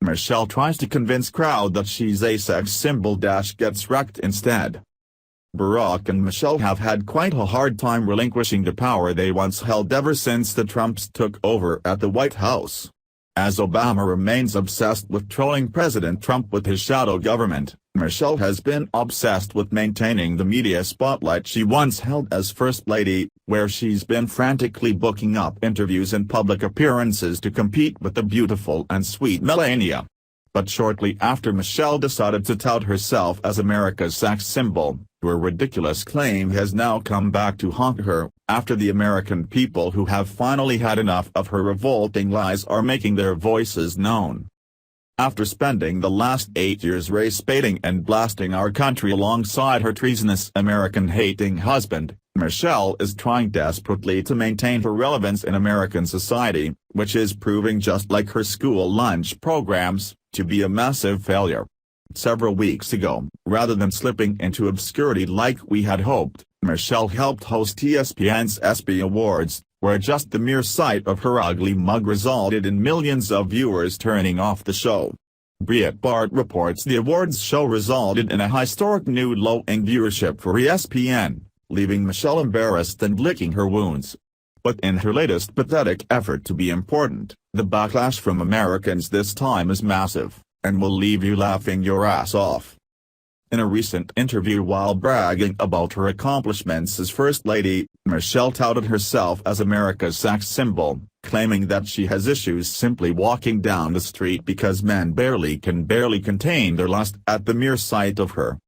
Michelle tries to convince crowd that she's a sex symbol - gets wrecked instead. Barack and Michelle have had quite a hard time relinquishing the power they once held ever since the Trumps took over at the White House. As Obama remains obsessed with trolling President Trump with his shadow government, Michelle has been obsessed with maintaining the media spotlight she once held as First Lady, where she's been frantically booking up interviews and public appearances to compete with the beautiful and sweet Melania. But shortly after Michelle decided to tout herself as America's sex symbol, her ridiculous claim has now come back to haunt her, after the American people who have finally had enough of her revolting lies are making their voices known. After spending the last 8 years race-baiting and blasting our country alongside her treasonous American-hating husband, Michelle is trying desperately to maintain her relevance in American society, which is proving, just like her school lunch programs, to be a massive failure. Several weeks ago, rather than slipping into obscurity like we had hoped, Michelle helped host ESPN's ESPY Awards, where just the mere sight of her ugly mug resulted in millions of viewers turning off the show. Breitbart reports the awards show resulted in a historic new low in viewership for ESPN, leaving Michelle embarrassed and licking her wounds. But in her latest pathetic effort to be important, the backlash from Americans this time is massive, and will leave you laughing your ass off. In a recent interview while bragging about her accomplishments as First Lady, Michelle touted herself as America's sex symbol, claiming that she has issues simply walking down the street because men can barely contain their lust at the mere sight of her.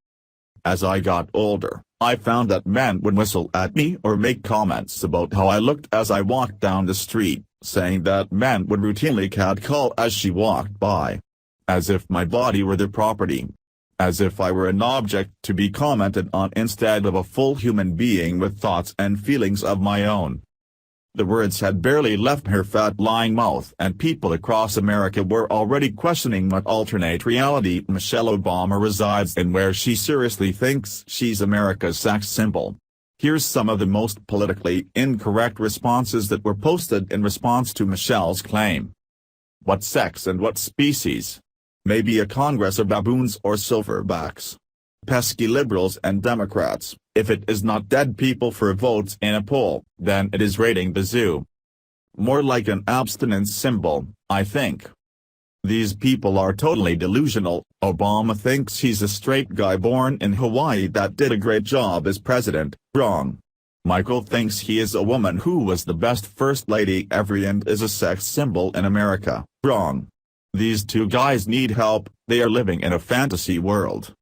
As I got older, I found that men would whistle at me or make comments about how I looked as I walked down the street, saying that men would routinely catcall as she walked by. As if my body were their property. As if I were an object to be commented on instead of a full human being with thoughts and feelings of my own. The words had barely left her fat lying mouth and people across America were already questioning what alternate reality Michelle Obama resides in, where she seriously thinks she's America's sex symbol. Here's some of the most politically incorrect responses that were posted in response to Michelle's claim. What sex and what species? Maybe a congress of baboons or silverbacks. Pesky liberals and Democrats, if it is not dead people for votes in a poll, then it is raiding the zoo. More like an abstinence symbol, I think. These people are totally delusional. Obama thinks he's a straight guy born in Hawaii that did a great job as president, wrong. Michael thinks he is a woman who was the best First Lady ever and is a sex symbol in America, wrong. These two guys need help, they are living in a fantasy world.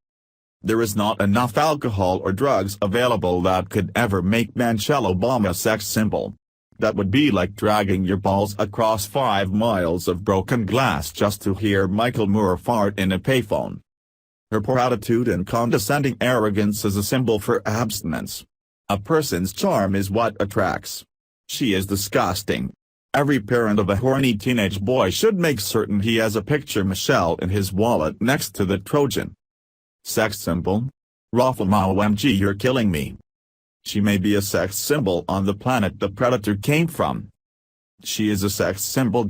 There is not enough alcohol or drugs available that could ever make Michelle Obama a sex symbol. That would be like dragging your balls across 5 miles of broken glass just to hear Michael Moore fart in a payphone. Her poor attitude and condescending arrogance is a symbol for abstinence. A person's charm is what attracts. She is disgusting. Every parent of a horny teenage boy should make certain he has a picture Michelle in his wallet next to the Trojan. Sex symbol? Raffle-ma OMG, you're killing me. She may be a sex symbol on the planet the predator came from. She is a sex symbol.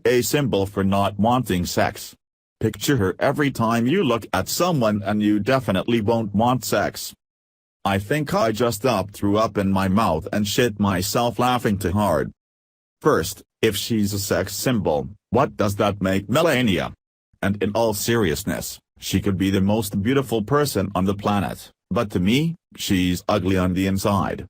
A symbol for not wanting sex. Picture her every time you look at someone and you definitely won't want sex. I think I just threw up in my mouth and shit myself laughing too hard. First, if she's a sex symbol, what does that make Melania? And in all seriousness, she could be the most beautiful person on the planet, but to me, she's ugly on the inside.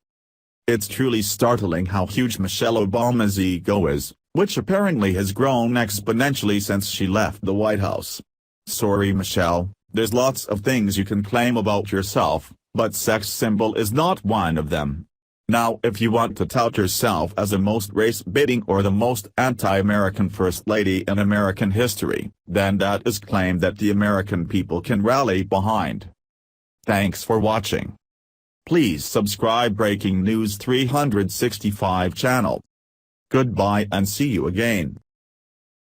It's truly startling how huge Michelle Obama's ego is, which apparently has grown exponentially since she left the White House. Sorry Michelle, there's lots of things you can claim about yourself, but sex symbol is not one of them. Now if you want to tout yourself as the most race-baiting or the most anti-American First Lady in American history, then that is claim that the American people can rally behind. Thanks for watching. Please subscribe Breaking News 365 channel. Goodbye and see you again.